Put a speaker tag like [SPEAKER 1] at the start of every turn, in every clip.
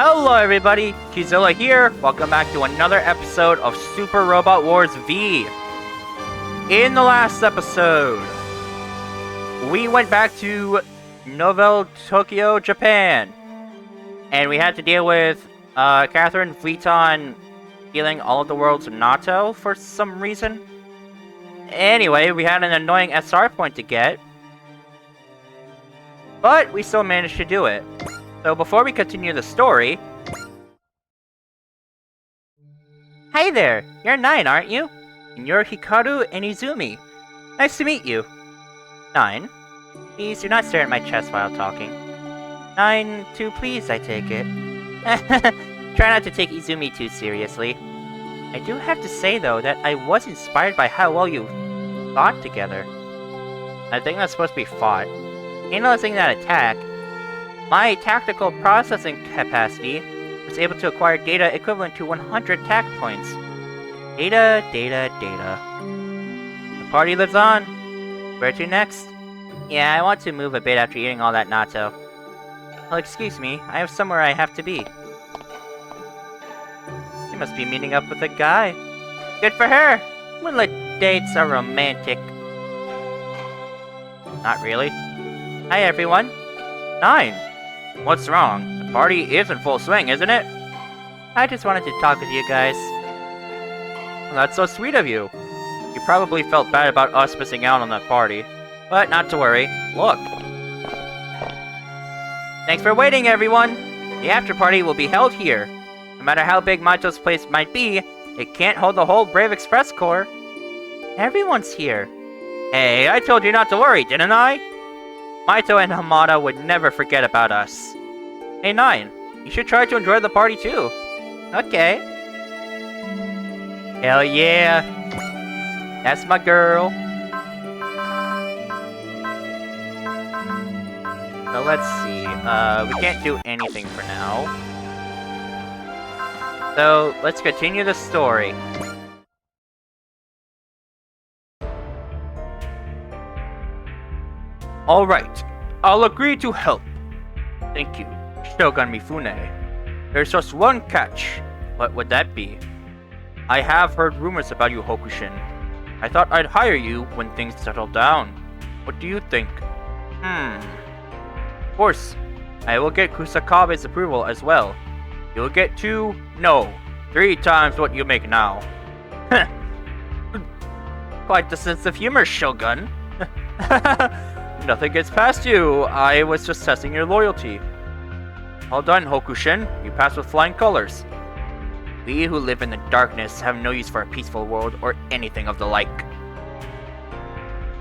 [SPEAKER 1] Hello everybody, Kizilla here. Welcome back to another episode of Super Robot Wars V. In the last episode, we went back to Novel Tokyo, Japan. And we had to deal with Catherine Vliton stealing all of the world's natto for some reason. Anyway, we had an annoying SR point to get, but we still managed to do it. So before we continue the story... Hi there! You're 9, aren't you? And you're Hikaru and Izumi. Nice to meet you. 9. Please do not stare at my chest while talking. 9 too please, I take it. Try not to take Izumi too seriously. I do have to say though that I was inspired by how well you fought together. I think that's supposed to be fought. Analyzing that attack, my tactical processing capacity was able to acquire data equivalent to 100 tact points. Data. The party lives on. Where to next? Yeah, I want to move a bit after eating all that natto. Well, excuse me, I have somewhere I have to be. She must be meeting up with a guy. Good for her! Moonlit dates are romantic. Not really. Hi everyone. 9. What's wrong? The party is in full swing, isn't it? I just wanted to talk with you guys. Well, that's so sweet of you. You probably felt bad about us missing out on that party. But not to worry. Look. Thanks for waiting, everyone. The after party will be held here. No matter how big Maito's place might be, it can't hold the whole Brave Express Corps. Everyone's here. Hey, I told you not to worry, didn't I? Maito and Hamada would never forget about us. Hey 9, you should try to enjoy the party too. Okay. Hell yeah. That's my girl. So let's see, we can't do anything for now. So, let's continue the story. Alright, I'll agree to help. Thank you, Shogun Mifune. There's just one catch. What would that be? I have heard rumors about you, Hokushin. I thought I'd hire you when things settle down. What do you think? Of course, I will get Kusakabe's approval as well. You'll get 3 times what you make now. Quite the sense of humor, Shogun. Nothing gets past you. I was just testing your loyalty. Well done, Hokushin. You passed with flying colors. We who live in the darkness have no use for a peaceful world or anything of the like.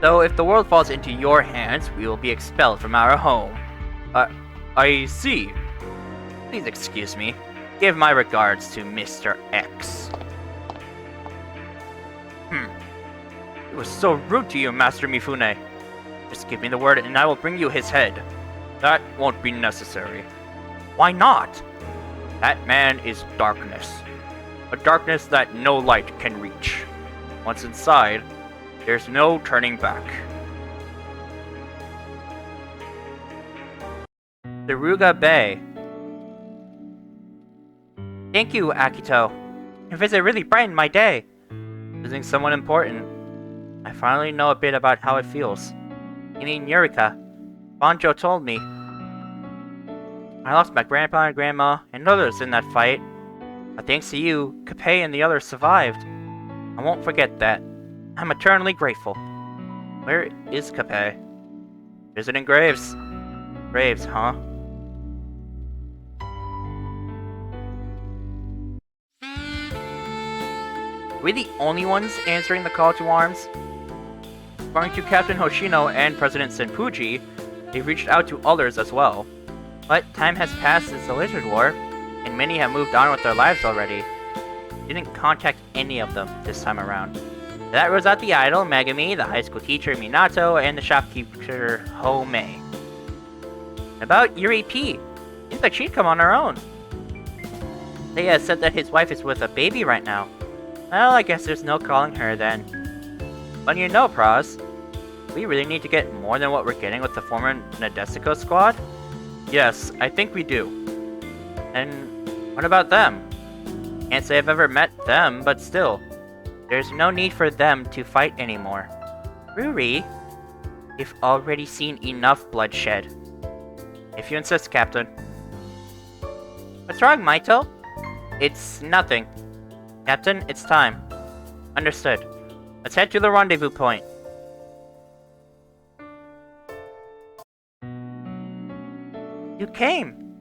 [SPEAKER 1] So if the world falls into your hands, we will be expelled from our home. I see. Please excuse me. Give my regards to Mr. X. It was so rude to you, Master Mifune. Just give me the word and I will bring you his head. That won't be necessary. Why not? That man is darkness. A darkness that no light can reach. Once inside, there's no turning back. Suruga Bay. Thank you, Akito. Your visit really brightened my day. Visiting someone important. I finally know a bit about how it feels. You mean Yurika? Banjo told me. I lost my grandpa and grandma and others in that fight. But thanks to you, Kappei and the others survived. I won't forget that. I'm eternally grateful. Where is Kappei? Visiting graves. Graves, huh? Are we the only ones answering the call to arms? According to Captain Hoshino and President Senpuji, they've reached out to others as well. But time has passed since the Lizard War, and many have moved on with their lives already. Didn't contact any of them this time around. That was out the idol, Megami, the high school teacher Minato, and the shopkeeper Homei. About Yuri P. Seems like she'd come on her own. Seiya said that his wife is with a baby right now. Well, I guess there's no calling her then. But you know, Praz, we really need to get more than what we're getting with the former Nadesico squad? Yes, I think we do. And what about them? Can't say I've ever met them, but still. There's no need for them to fight anymore. Ruri? We've already seen enough bloodshed. If you insist, Captain. What's wrong, Maito? It's nothing. Captain, it's time. Understood. Let's head to the rendezvous point. You came!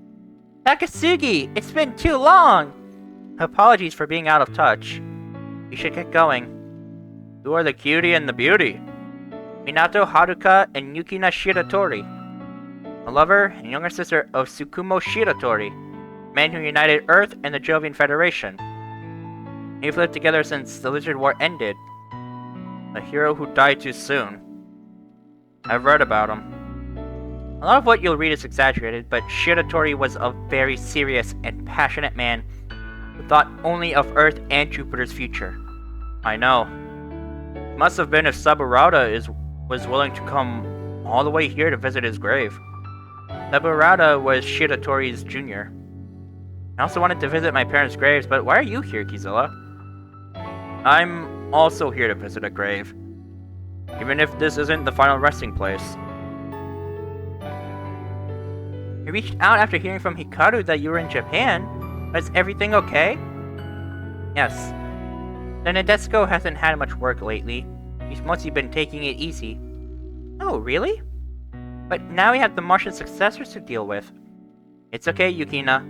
[SPEAKER 1] Takasugi, it's been too long! Apologies for being out of touch. We should get going. Who are the cutie and the beauty? Minato Haruka and Yukina Shiratori. A lover and younger sister of Tsukumo Shiratori, man who united Earth and the Jovian Federation. They've lived together since the Lizard War ended. A hero who died too soon. I've read about him. A lot of what you'll read is exaggerated, but Shiratori was a very serious and passionate man who thought only of Earth and Jupiter's future. I know. Must have been if Saburada was willing to come all the way here to visit his grave. Saburada was Shiratori's junior. I also wanted to visit my parents' graves, but why are you here, Kizilla? I'm also here to visit a grave. Even if this isn't the final resting place. You reached out after hearing from Hikaru that you were in Japan. Is everything okay? Yes. The Nadesico hasn't had much work lately. He's mostly been taking it easy. Oh, really? But now we have the Martian Successors to deal with. It's okay, Yukina.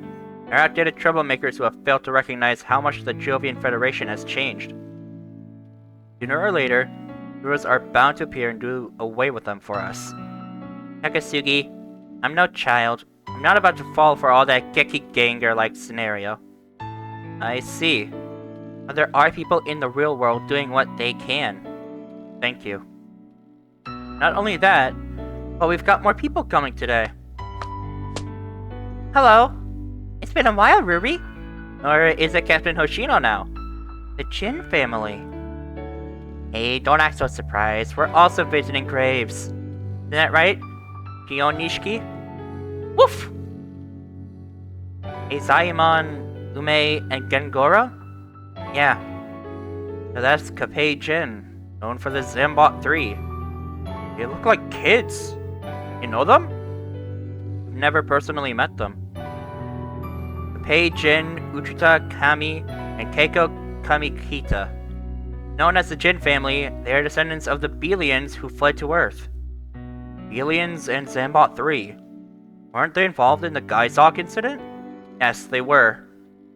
[SPEAKER 1] They're outdated troublemakers who have failed to recognize how much the Jovian Federation has changed. Sooner or later, heroes are bound to appear and do away with them for us. Takasugi, I'm no child. I'm not about to fall for all that Gekiganger-like scenario. I see. But there are people in the real world doing what they can. Thank you. Not only that, but we've got more people coming today. Hello. It's been a while, Ruri. Or is it Captain Hoshino now? The Jin family. Hey, don't act so surprised. We're also visiting graves. Isn't that right? Kiyonishiki? Woof! Eizaiman, Ume, and Gengora? Yeah. So that's Kappei Jin, known for the Zambot 3. They look like kids. You know them? I've never personally met them. Kappei Jin, Uchita Kami, and Keiko Kamikita. Known as the Jin family, they are descendants of the Gamillans who fled to Earth. Gamillans and Zambot 3. Weren't they involved in the Gaizok incident? Yes, they were.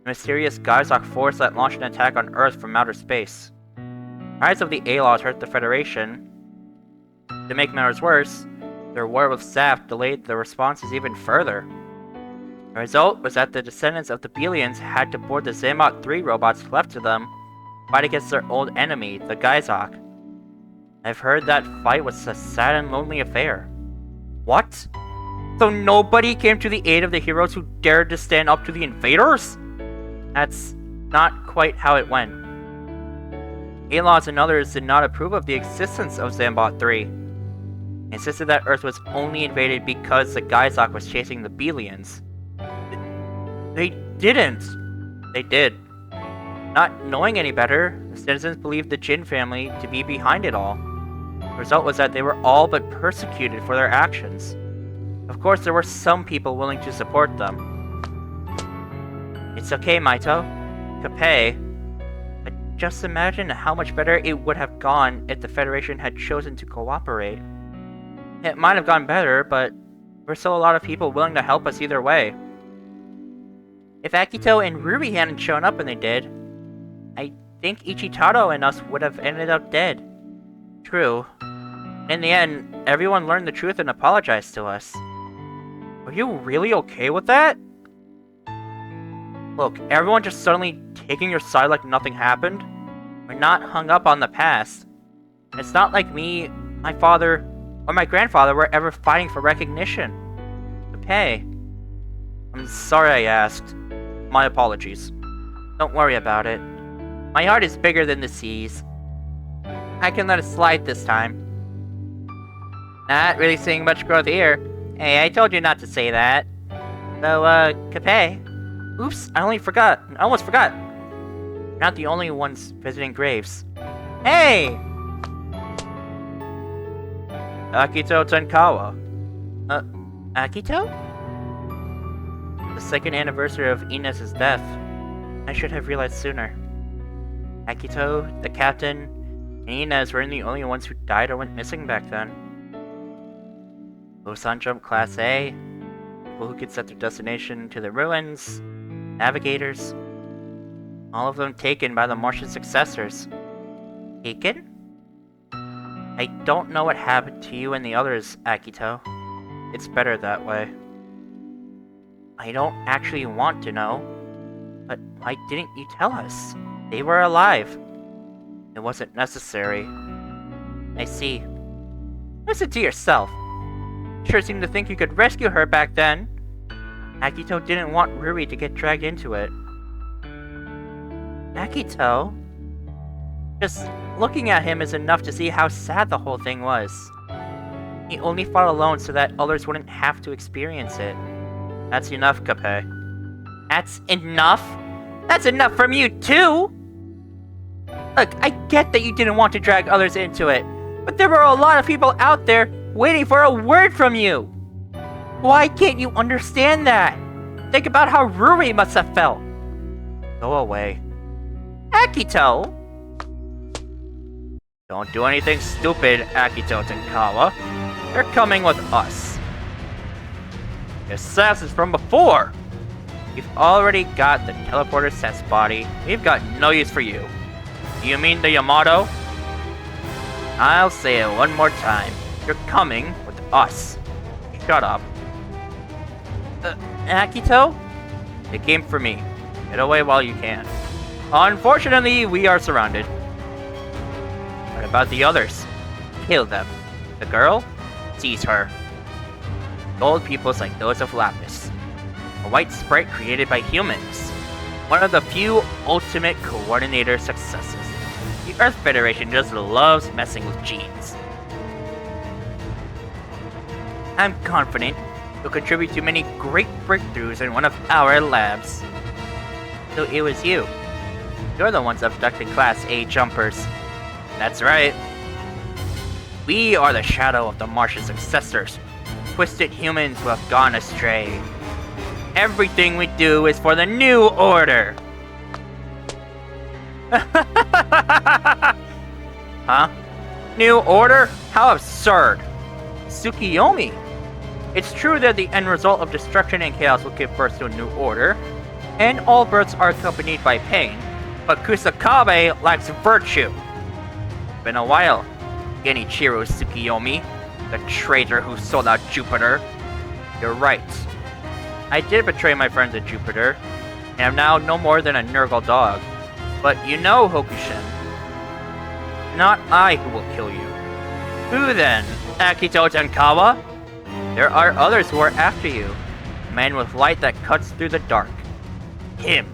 [SPEAKER 1] The mysterious Gaizok force that launched an attack on Earth from outer space. The rise of the A-Laws hurt the Federation. To make matters worse, their war with Zaft delayed the responses even further. The result was that the descendants of the Gamillans had to board the Zambot 3 robots left to them to fight against their old enemy, the Gaizok. I've heard that fight was a sad and lonely affair. What? So nobody came to the aid of the heroes who dared to stand up to the invaders? That's not quite how it went. A-Laws and others did not approve of the existence of Zambot 3. They insisted that Earth was only invaded because the Gaizok was chasing the Gamillans. They didn't. They did. Not knowing any better, the citizens believed the Jin family to be behind it all. The result was that they were all but persecuted for their actions. Of course, there were some people willing to support them. It's okay, Maito. Kappei. But just imagine how much better it would have gone if the Federation had chosen to cooperate. It might have gone better, but there were still a lot of people willing to help us either way. If Akito and Ruri hadn't shown up when they did, I think Ichitaro and us would have ended up dead. True. In the end, everyone learned the truth and apologized to us. Are you really okay with that? Look, everyone just suddenly taking your side like nothing happened? We're not hung up on the past. It's not like me, my father, or my grandfather were ever fighting for recognition. Kappei. I'm sorry I asked. My apologies. Don't worry about it. My heart is bigger than the seas. I can let it slide this time. Not really seeing much growth here. Hey, I told you not to say that. So, Kappei, Oops, I almost forgot. You're not the only ones visiting graves. Hey! Akito Tenkawa. Akito? The second anniversary of Inez's death. I should have realized sooner. Akito, the captain, and Inez were the only ones who died or went missing back then. Busan Jump Class A, people who could set their destination to the ruins, navigators, all of them taken by the Martian successors. Taken? I don't know what happened to you and the others, Akito. It's better that way. I don't actually want to know, but why didn't you tell us? They were alive. It wasn't necessary. I see. Listen to yourself. Sure seemed to think you could rescue her back then. Akito didn't want Ruri to get dragged into it. Akito? Just looking at him is enough to see how sad the whole thing was. He only fought alone so that others wouldn't have to experience it. That's enough, Kappei. That's enough? That's enough from you too! Look, I get that you didn't want to drag others into it, but there were a lot of people out there waiting for a word from you! Why can't you understand that? Think about how Ruri must have felt. Go away. Akito! Don't do anything stupid, Akito Tenkawa. You're coming with us. The assassins from before! We've already got the teleporter test body. We've got no use for you. You mean the Yamato? I'll say it one more time. You're coming with us. Shut up. Akito? They came for me. Get away while you can. Unfortunately, we are surrounded. What about the others? Kill them. The girl? Seize her. Gold peoples like those of Lapis. A white sprite created by humans. One of the few ultimate coordinator successes. The Earth Federation just loves messing with genes. I'm confident you'll contribute to many great breakthroughs in one of our labs. So it was you. You're the ones abducting Class A jumpers. That's right. We are the shadow of the Martian successors. Twisted humans who have gone astray. Everything we do is for the new order. Huh? New order? How absurd. Tsukiyomi. It's true that the end result of destruction and chaos will give birth to a new order, and all births are accompanied by pain, but Kusakabe lacks virtue. It's been a while, Genichiro Tsukiyomi, the traitor who sold out Jupiter. You're right. I did betray my friends at Jupiter, and am now no more than a Nurgle dog. But you know, Hokushin, not I who will kill you. Who then? Akito Tenkawa? There are others who are after you. A man with light that cuts through the dark. Him.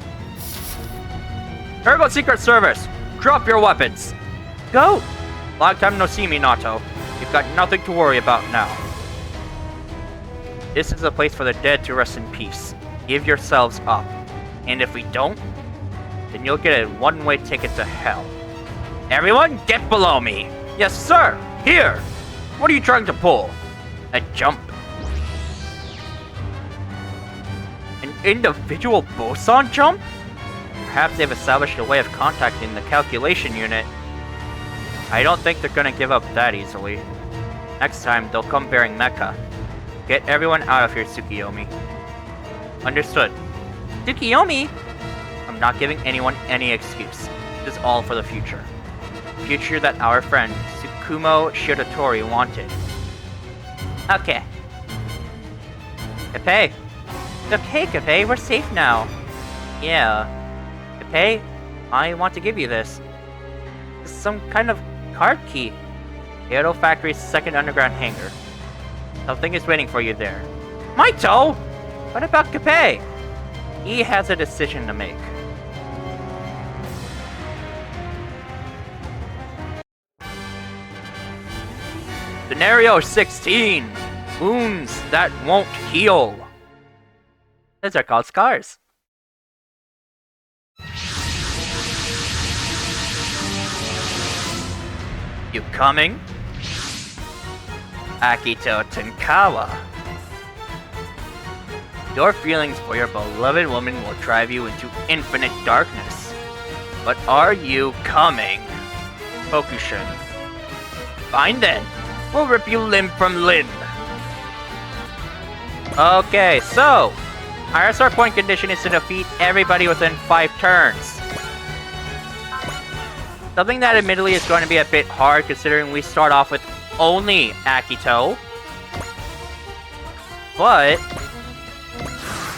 [SPEAKER 1] Turbo Secret Service! Drop your weapons! Go! Long time no see, Minato. You've got nothing to worry about now. This is a place for the dead to rest in peace. Give yourselves up. And if we don't, then you'll get a one-way ticket to hell. Everyone, get below me! Yes, sir! Here! What are you trying to pull? A jump. An individual boson jump? Perhaps they've established a way of contacting the calculation unit. I don't think they're gonna give up that easily. Next time, they'll come bearing mecha. Get everyone out of here, Tsukiyomi. Understood. Tsukiyomi? I'm not giving anyone any excuse. This is all for the future. Future that our friend, Tsukumo Shiratori, wanted. Okay. Kappei. It's okay, Kappei, we're safe now. Yeah. Kappei, I want to give you this. It's some kind of card key. Kyoto Factory's second underground hangar. Something is waiting for you there. Maito! What about Kappei? He has a decision to make. Scenario 16! Wounds that won't heal. Those are called scars. You coming? Akito Tenkawa. Your feelings for your beloved woman will drive you into infinite darkness. But are you coming? Hokushin. Fine then. We'll rip you limb from limb. Okay, so our start point condition is to defeat everybody within 5 turns. Something that admittedly is going to be a bit hard considering we start off with only Akito. But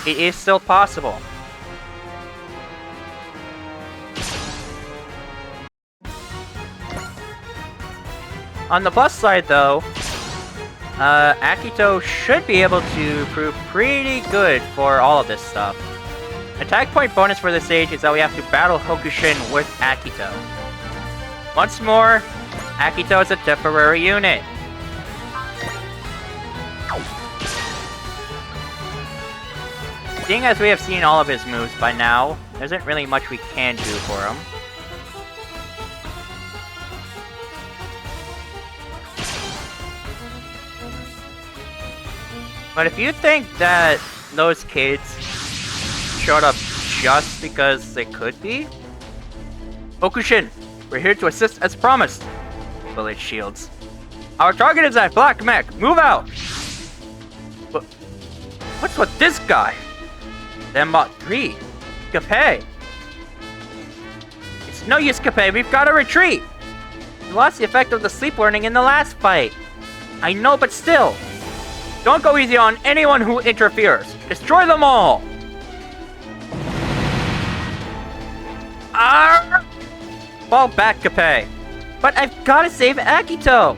[SPEAKER 1] it is still possible. On the plus side though, Akito should be able to prove pretty good for all of this stuff. Attack point bonus for this stage is that we have to battle Hokushin with Akito. Once more, Akito is a temporary unit. Seeing as we have seen all of his moves by now, there isn't really much we can do for him. But if you think that those kids showed up just because they could be, Hokushin, we're here to assist as promised. Bullet shields. Our target is that black mech. Move out! But what's with this guy? Zambot 3. Kappei. It's no use, Kappei. We've got to retreat. We lost the effect of the sleep warning in the last fight. I know, but still. Don't go easy on anyone who interferes. Destroy them all! Arr! Fall back, Kappei. But I've got to save Akito!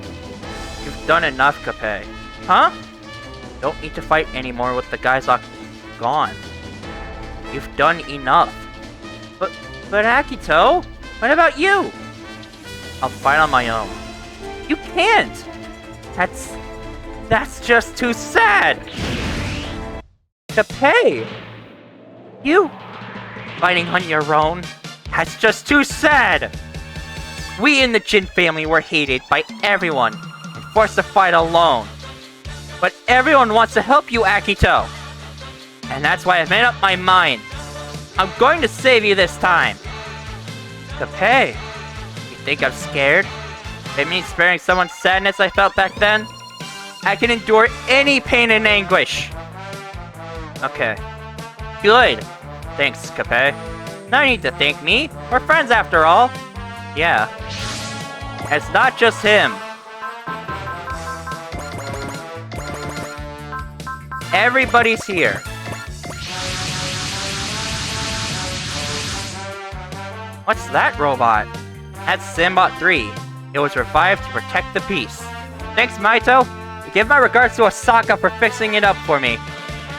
[SPEAKER 1] You've done enough, Kappei. Huh? Don't need to fight anymore with the Gaizok gone. You've done enough. But Akito? What about you? I'll fight on my own. You can't! That's just too sad! Kappei! You fighting on your own? That's just too sad! We in the Jin family were hated by everyone and forced to fight alone. But everyone wants to help you, Akito! And that's why I've made up my mind. I'm going to save you this time! Kappei, you think I'm scared? It means sparing someone's sadness I felt back then? I can endure any pain and anguish! Okay. Good! Thanks, Kappei. No need to thank me. We're friends after all. Yeah. It's not just him. Everybody's here. What's that robot? That's Zambot 3. It was revived to protect the peace. Thanks, Maito. Give my regards to Osaka for fixing it up for me.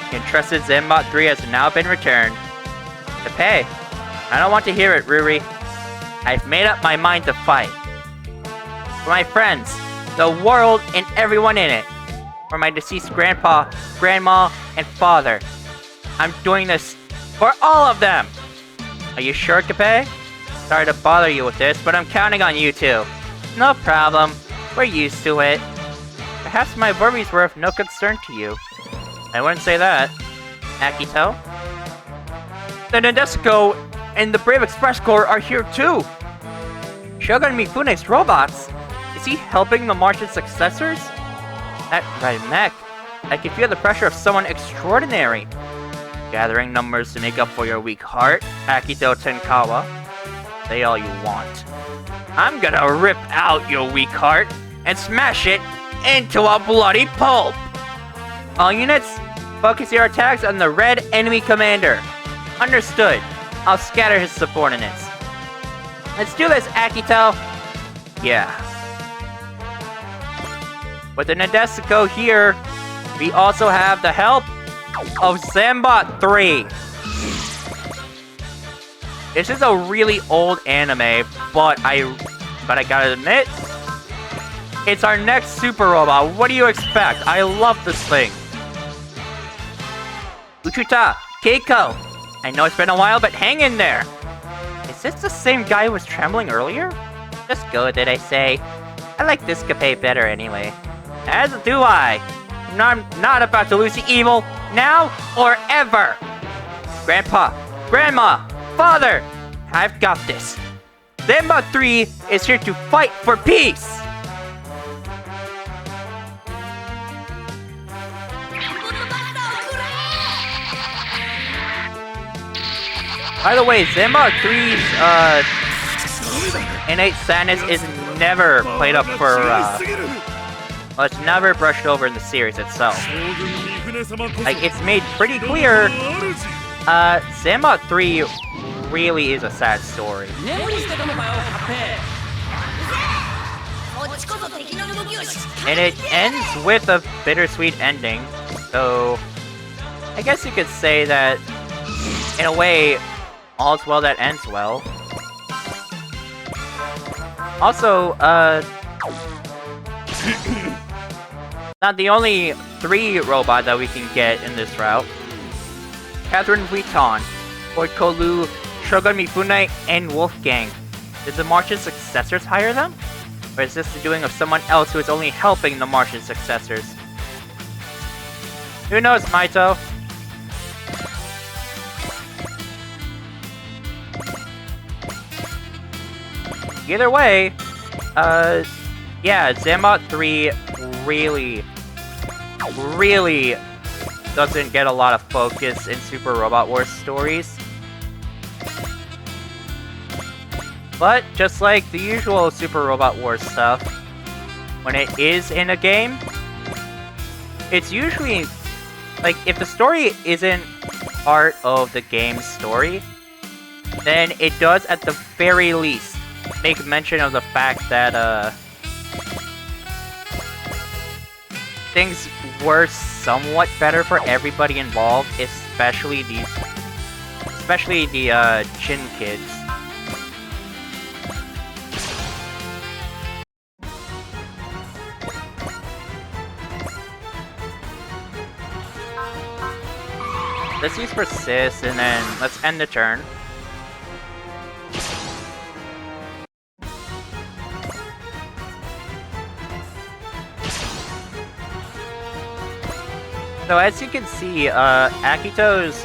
[SPEAKER 1] The entrusted Zambot 3 has now been returned. Kappei, I don't want to hear it, Ruri. I've made up my mind to fight. For my friends, the world, and everyone in it. For my deceased grandpa, grandma, and father. I'm doing this for all of them! Are you sure, Kappei? Sorry to bother you with this, but I'm counting on you too. No problem. We're used to it. Perhaps my worries were of no concern to you. I wouldn't say that. Akito? The Nadesico and the Brave Express Corps are here too! Shogun Mifune's robots? Is he helping the Martian Successors? That red mech. I can feel the pressure of someone extraordinary. Gathering numbers to make up for your weak heart, Akito Tenkawa. Say all you want. I'm gonna rip out your weak heart and smash it into a bloody pulp! All units, focus your attacks on the red enemy commander. Understood. I'll scatter his subordinates. Let's do this, Akito! Yeah. With the Nadesico here, we also have the help of Zambot 3. This is a really old anime, but I gotta admit, it's our next super robot. What do you expect? I love this thing. Uchuta, Keiko. I know it's been a while, but hang in there. Is this the same guy who was trembling earlier? Just go, did I say? I like this Kappei better anyway. As do I. And I'm not about to lose to evil, now or ever. Grandpa, Grandma, Father, I've got this. Zambot 3 is here to fight for peace. By the way, Zambot 3's innate sadness is never played up for, well, it's never brushed over in the series itself. Like, it's made pretty clear, Zambot 3 really is a sad story. And it ends with a bittersweet ending, so I guess you could say that, in a way, all's well that ends well. Also, not the only 3 robot that we can get in this route. Catherine Vuitton, Lord Kolu, Shogun Mifune, and Wolfgang. Did the Martian Successors hire them? Or is this the doing of someone else who is only helping the Martian Successors? Who knows, Maito? Either way, yeah, Zambot 3 really doesn't get a lot of focus in Super Robot Wars stories. But, just like the usual Super Robot Wars stuff, when it is in a game, it's usually, like, if the story isn't part of the game's story, then it does, at the very least, make mention of the fact that, things were somewhat better for everybody involved, especially the Chin kids. Let's use Persist, and then let's end the turn. So as you can see, Akito's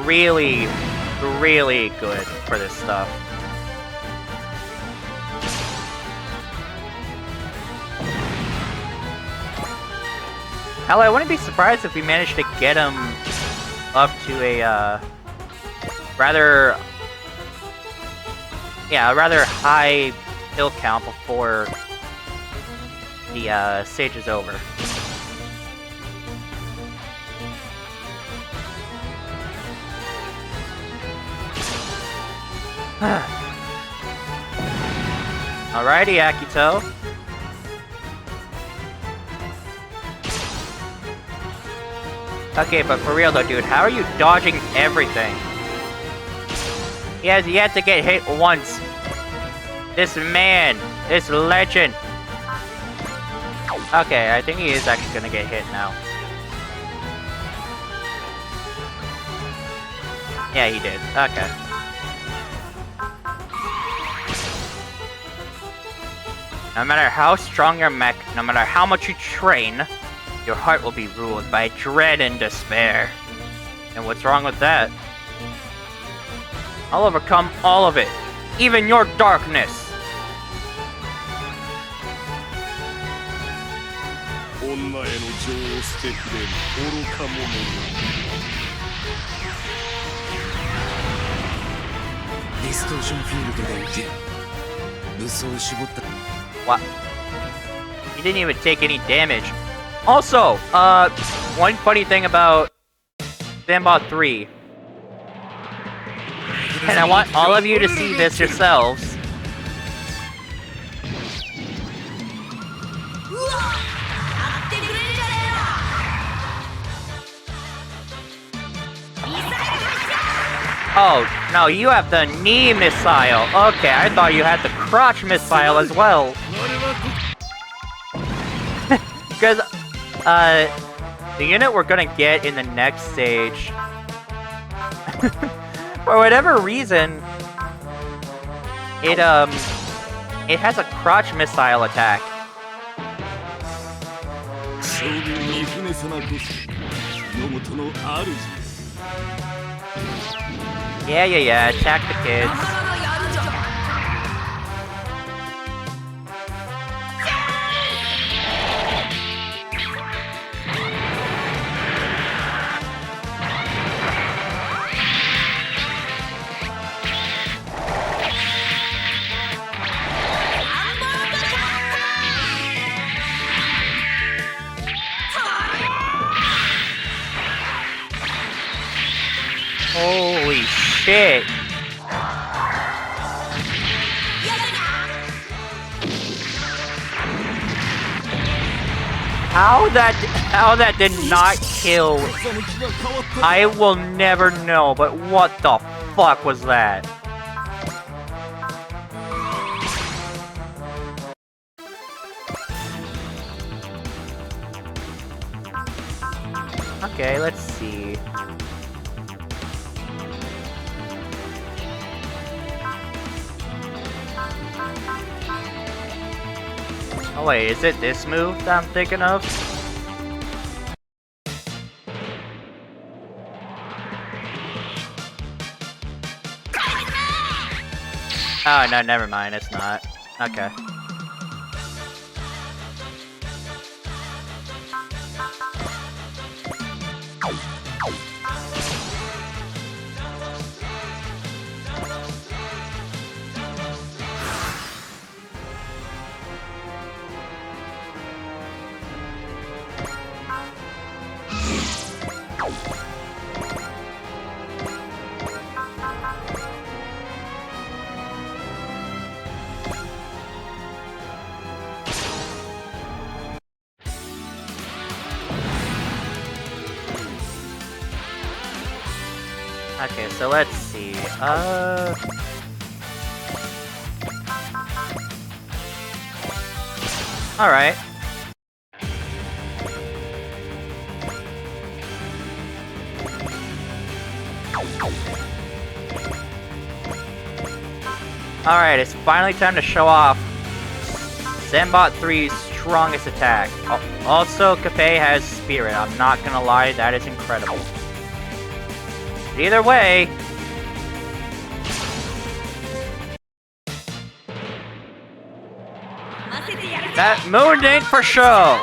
[SPEAKER 1] really good for this stuff. Hell, I wouldn't be surprised if we managed to get him up to a, rather high kill count before the, stage is over. Alrighty, Akito. Okay, but for real though, dude, how are you dodging everything? He has yet to get hit once. This man, this legend. Okay, I think he is actually gonna get hit now. Yeah, he did. Okay. No matter how strong your mech, no matter how much you train, your heart will be ruled by dread and despair. And what's wrong with that? I'll overcome all of it, even your darkness. What? He didn't even take any damage. Also, one funny thing about Zambot 3, and I want all of you to see this yourselves. Oh, no, you have the knee missile. Okay, I thought you had the crotch missile as well. Because, the unit we're gonna get in the next stage, for whatever reason, it It has a crotch missile attack. Yeah, attack the kids. Holy shit! How that did not kill, I will never know, but what the fuck was that? Okay, let's see. Oh wait, is it this move that I'm thinking of? Oh no, never mind, it's not. Okay. Okay, so let's see. Alright. Alright, it's finally time to show off Zambot 3's strongest attack. Also, Kappei has Spirit. I'm not gonna lie, that is incredible. Either way, that moon ain't for show.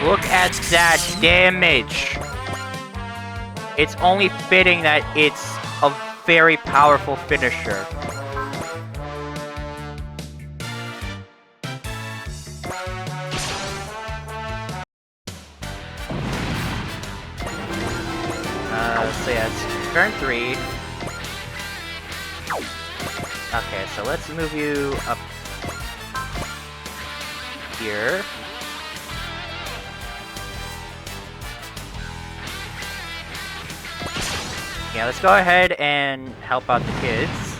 [SPEAKER 1] Look at that damage! It's only fitting that it's a very powerful finisher. So yeah, it's turn 3. Okay, so let's move you up here. Yeah, let's go ahead and help out the kids.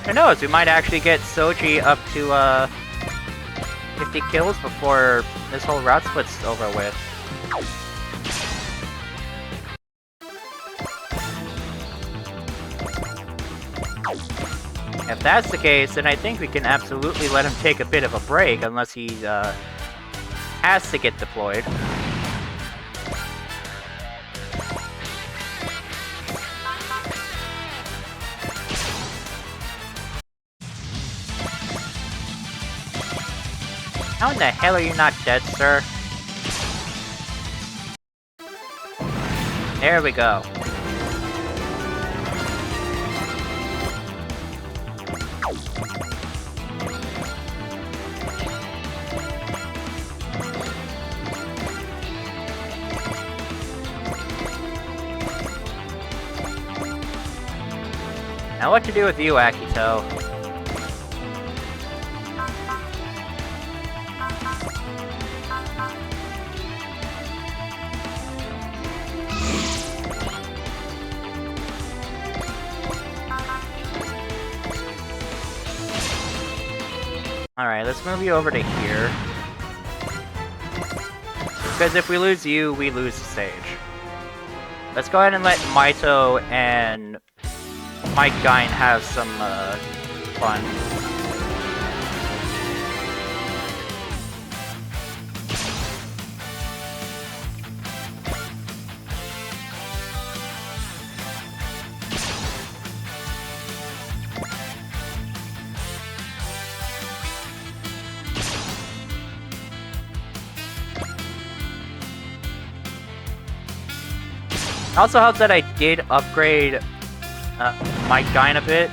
[SPEAKER 1] Who knows, we might actually get Soji up to 50 kills before this whole route split's over with. If that's the case, then I think we can absolutely let him take a bit of a break, unless he has to get deployed. How in the hell are you not dead, sir? There we go. Now what to do with you, Akito? Alright, let's move you over to here. Because if we lose you, we lose the stage. Let's go ahead and let Maito and Mike Gein have some fun. Also helps that I did upgrade Mike Gein a bit.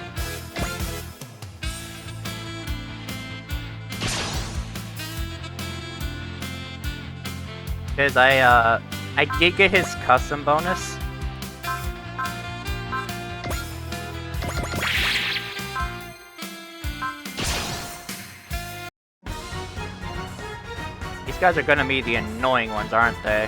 [SPEAKER 1] Because I did get his custom bonus. These guys are gonna be the annoying ones, aren't they?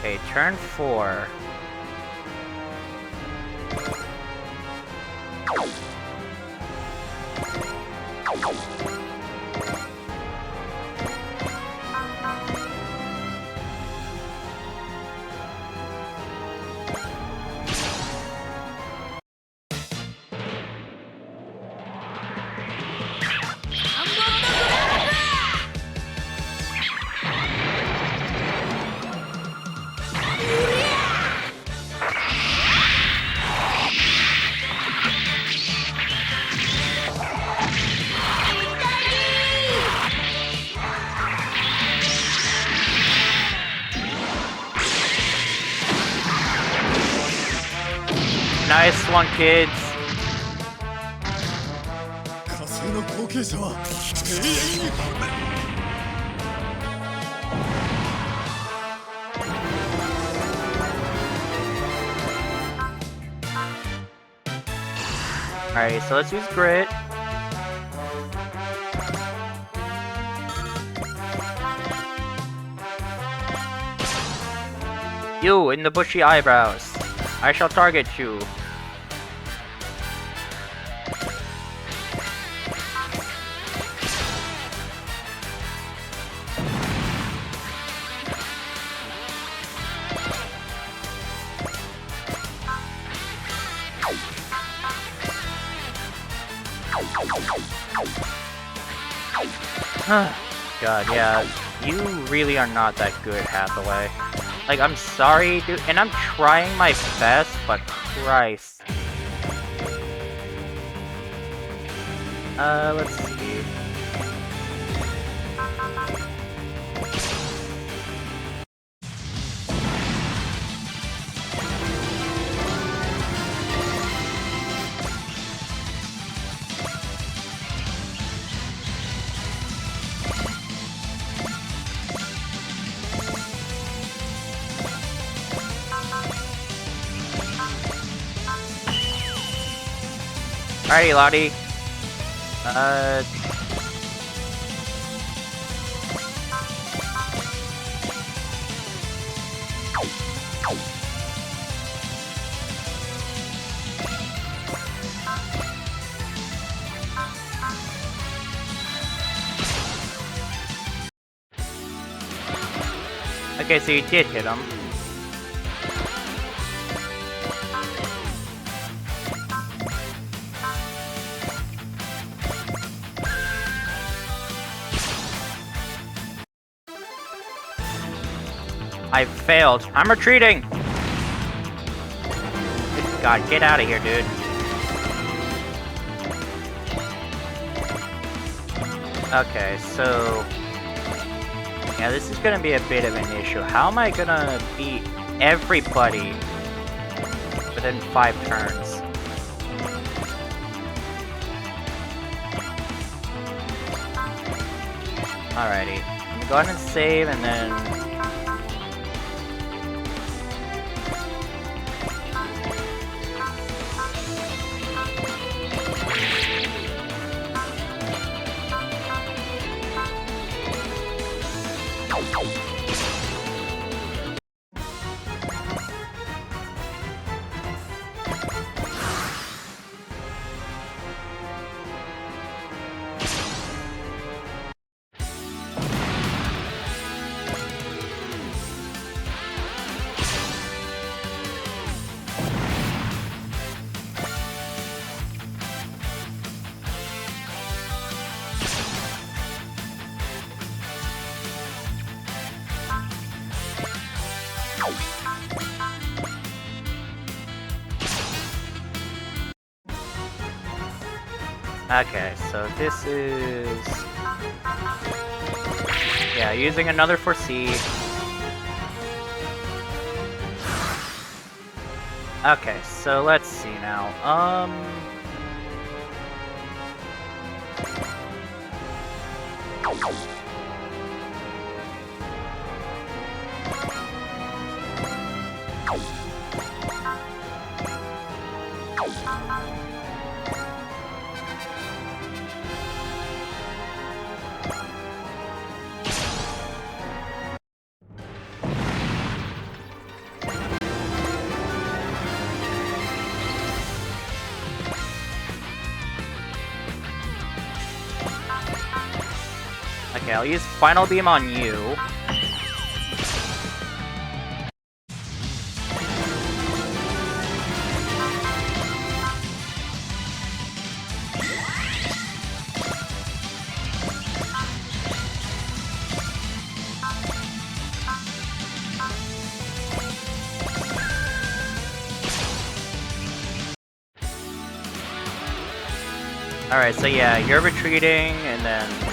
[SPEAKER 1] Okay, turn 4. Nice one, kids. Alright, so let's use grit. You in the bushy eyebrows. I shall target you. God, yeah, you really are not that good, Hathaway. Like, I'm sorry, dude, and I'm trying my best, but Christ. Let's see. Alrighty, Lottie. Okay, so you did hit him. I failed. I'm retreating! God, get out of here, dude. Okay, so... yeah, this is gonna be a bit of an issue. How am I gonna beat everybody within 5 turns? Alrighty. I'm going to save and then... Okay, so this is... yeah, using another foresee. Okay, so let's see now. Okay, I'll use Final Beam on you. Alright, so yeah, you're retreating, and then...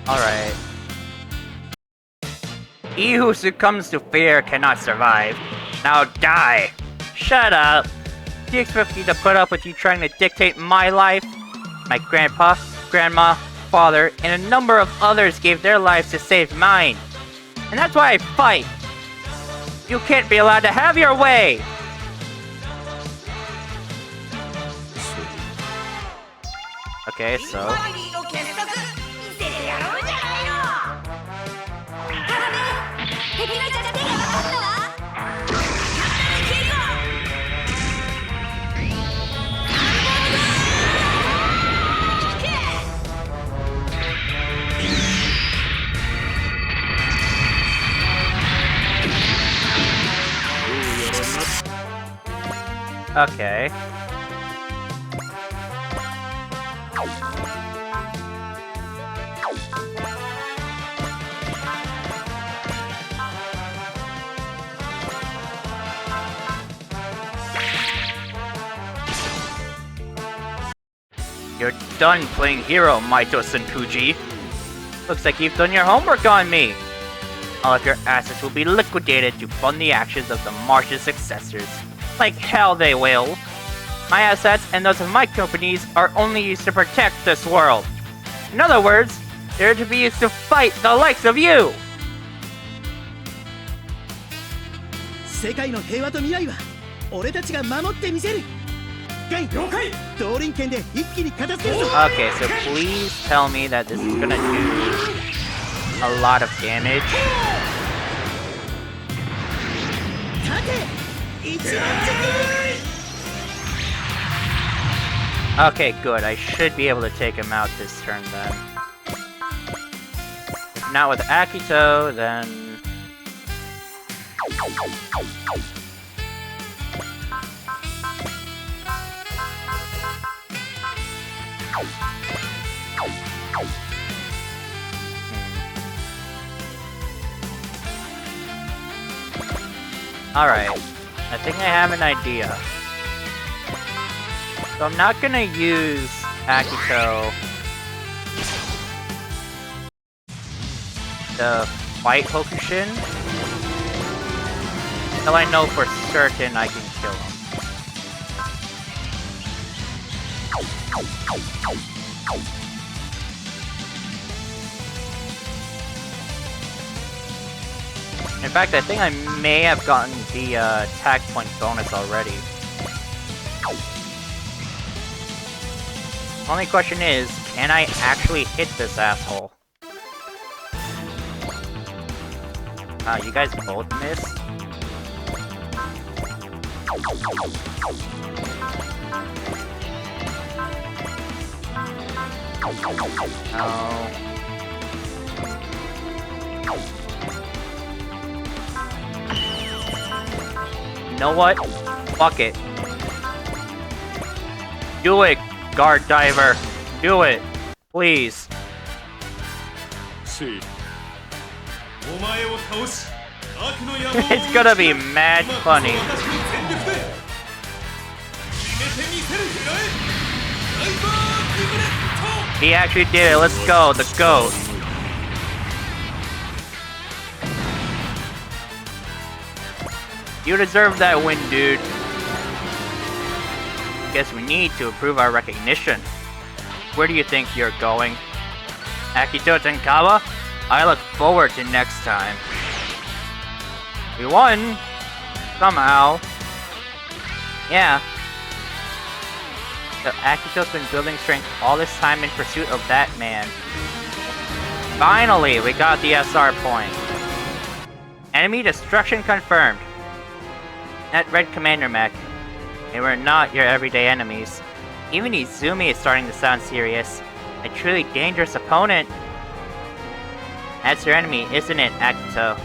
[SPEAKER 1] alright. He who succumbs to fear cannot survive. Now die! Shut up! Do you expect me to put up with you trying to dictate my life? My grandpa, grandma, father, and a number of others gave their lives to save mine. And that's why I fight! You can't be allowed to have your way! Okay, so... okay. You're done playing hero, Maito Senpuji. Looks like you've done your homework on me. All of your assets will be liquidated to fund the actions of the Martian Successors. Like hell they will. My assets and those of my companies are only used to protect this world. In other words, they're to be used to fight the likes of you!
[SPEAKER 2] 世界の平和と未来は俺たちが守ってみせる。ガイ、了解。動輪剣で一気に片付けるぞ。
[SPEAKER 1] Okay, so please tell me that this is gonna do a lot of damage.
[SPEAKER 2] 立て、一番直。
[SPEAKER 1] Okay, good. I should be able to take him out this turn then. If not with Akito, then... Alright, I think I have an idea. So I'm not gonna use Akito. to fight Hokushin. Until I know for certain I can kill him. In fact, I think I may have gotten the attack point bonus already. Only question is, can I actually hit this asshole? You guys both missed? No. You know what? Fuck it. Do it, guard diver. Do it. Please. It's gonna be mad funny. He actually did it. Let's go. The GOAT. You deserve that win, dude. Guess we need to improve our recognition. Where do you think you're going? Akito Tenkawa? I look forward to next time. We won! Somehow. Yeah. So Akito's been building strength all this time in pursuit of that man. Finally, we got the SR point. Enemy destruction confirmed. That Red Commander mech. They were not your everyday enemies. Even Izumi is starting to sound serious. A truly dangerous opponent. That's your enemy, isn't it, Akito?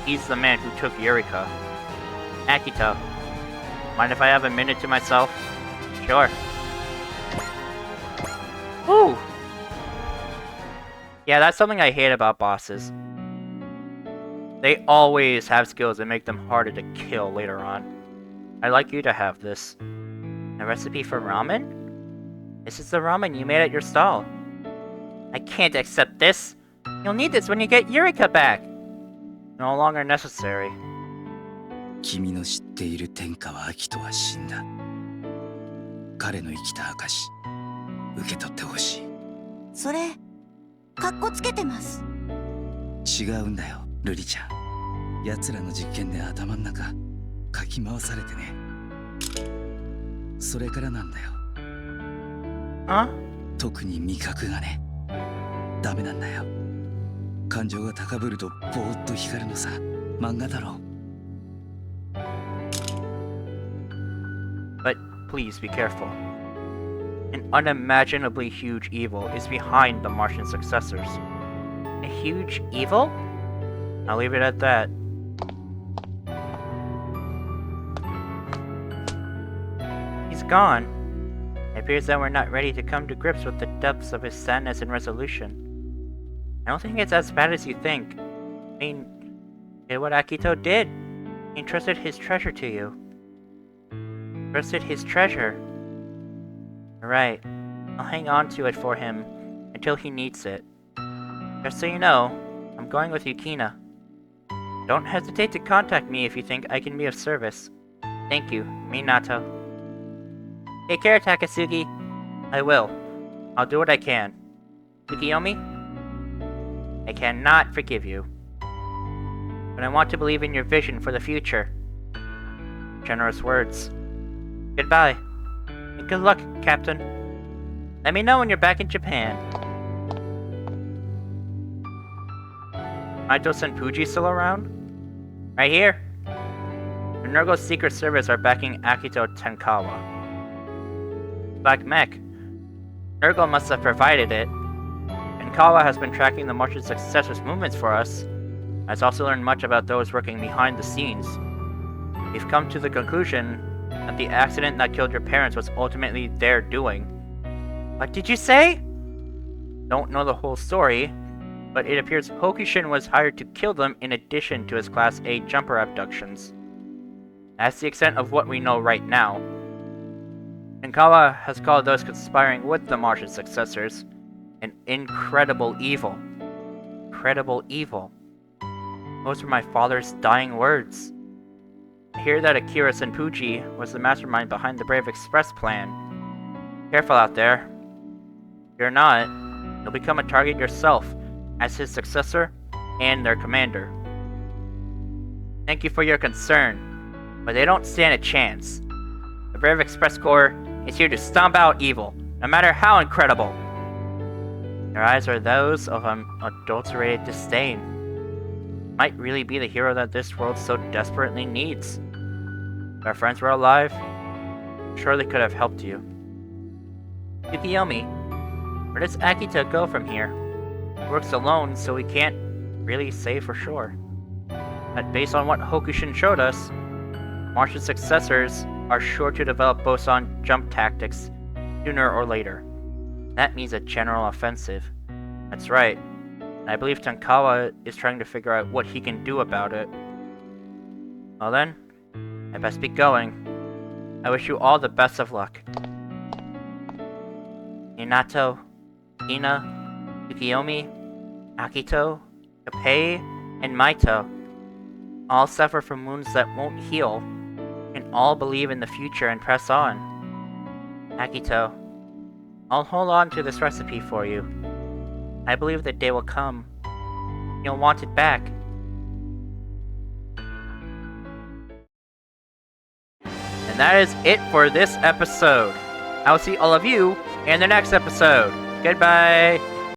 [SPEAKER 1] He's the man who took Eureka. Akito, mind if I have a minute to myself? Sure. Ooh! Yeah, that's something I hate about bosses. They always have skills that make them harder to kill later on. I'd like you to have this. A recipe for ramen? This is the ramen you made at your stall. I can't accept this. You'll need this when you get Eureka back. No longer necessary.
[SPEAKER 2] 君の知っている天下は秋人は死んだ。彼の生きた証、受け取ってほしい。
[SPEAKER 3] それ、かっこつけてます。
[SPEAKER 2] 違うんだよ、瑠璃ちゃん。奴らの実験で頭ん中かき回されてね。それからなんだよ。
[SPEAKER 1] あ？
[SPEAKER 2] 特に味覚がね、ダメなんだよ。感情が高ぶるとぼーっと光るのさ。漫画だろ。
[SPEAKER 1] But please be careful. An unimaginably huge evil is behind the Martian successors. A huge evil? I'll leave it at that. He's gone. It appears that we're not ready to come to grips with the depths of his sadness and resolution. I don't think it's as bad as you think. I mean, look at what Akito did. He entrusted his treasure to you. Trusted his treasure. Right. I'll hang on to it for him until he needs it. Just so you know, I'm going with Yukina. Don't hesitate to contact me if you think I can be of service. Thank you, Minato. Take care, Takasugi. I will. I'll do what I can. Tsukiyomi? I cannot forgive you. But I want to believe in your vision for the future. Generous words. Goodbye. And good luck, Captain. Let me know when you're back in Japan. Naito Senpuji still around? Right here. The Nergo's Secret Service are backing Akito Tenkawa. Black Mech. Nergo must have provided it. Tenkawa has been tracking the Martian successors' movements for us. Has also learned much about those working behind the scenes. We've come to the conclusion that the accident that killed your parents was ultimately their doing. What did you say? Don't know the whole story, but it appears Hokushin was hired to kill them in addition to his Class A jumper abductions. That's the extent of what we know right now. Tenkawa has called those conspiring with the Martian successors an incredible evil. incredible evil. Those were my father's dying words. I hear that Akira Senpuji was the mastermind behind the Brave Express plan. Careful out there. If you're not, you'll become a target yourself as his successor and their commander. Thank you for your concern, but they don't stand a chance. The Brave Express Corps is here to stomp out evil, no matter how incredible. Their eyes are those of unadulterated disdain. Might really be the hero that this world so desperately needs. If our friends were alive, I'm sure they could have helped you. Tsukiyomi, where does Akito go from here? He works alone, so we can't really say for sure. But based on what Hokushin showed us, Martian successors are sure to develop boson jump tactics sooner or later. That means a general offensive. That's right. And I believe Tankawa is trying to figure out what he can do about it. Well then, I best be going. I wish you all the best of luck. Minato, Ina, Tsukiyomi, Akito, Kappei, and Maito all suffer from wounds that won't heal, and all believe in the future and press on. Akito, I'll hold on to this recipe for you. I believe the day will come. You'll want it back. And that is it for this episode. I will see all of you in the next episode. Goodbye!